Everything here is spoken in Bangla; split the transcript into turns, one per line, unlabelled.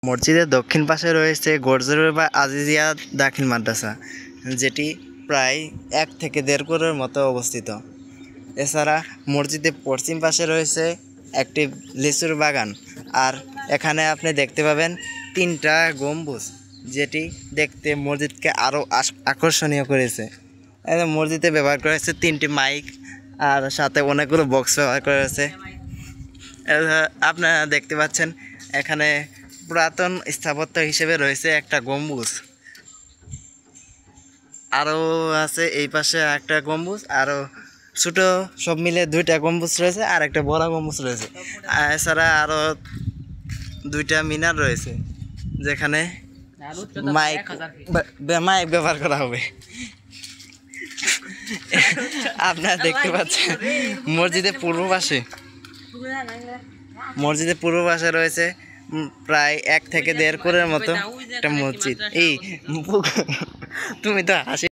মসজিদের দক্ষিণ পাশে রয়েছে গরজরবা আজিজিয়া দাখিল মাদ্রাসা, যেটি প্রায় 1 থেকে 1.5 একরের মতো অবস্থিত। এছাড়া মসজিদের পশ্চিম পাশে রয়েছে একটি লিচুর বাগান, আর এখানে আপনি দেখতে পাবেন 3টা গম্বুজ, যেটি দেখতে মসজিদকে আরও আকর্ষণীয় করেছে। মসজিদে ব্যবহার করা হয়েছে 3টি মাইক, আর সাথে অনেকগুলো বক্স ব্যবহার করা হয়েছে। আপনারা দেখতে পাচ্ছেন এখানে পুরাতন স্থাপত্য হিসেবে রয়েছে একটা গম্বুজ, আরও আছে এই পাশে একটা গম্বুজ, আরও ছোট সব মিলে 2টা গম্বুজ রয়েছে, আর একটা বড় গম্বুজ রয়েছে। এছাড়া আরও 2টা মিনার রয়েছে, যেখানে মাইক ব্যবহার করা হবে। আপনারা দেখতে পাচ্ছেন মসজিদের পূর্ব পাশে রয়েছে প্রায় 1 থেকে 1.5 একরের মতো একটা মসজিদ। এই তুমি তো হাসি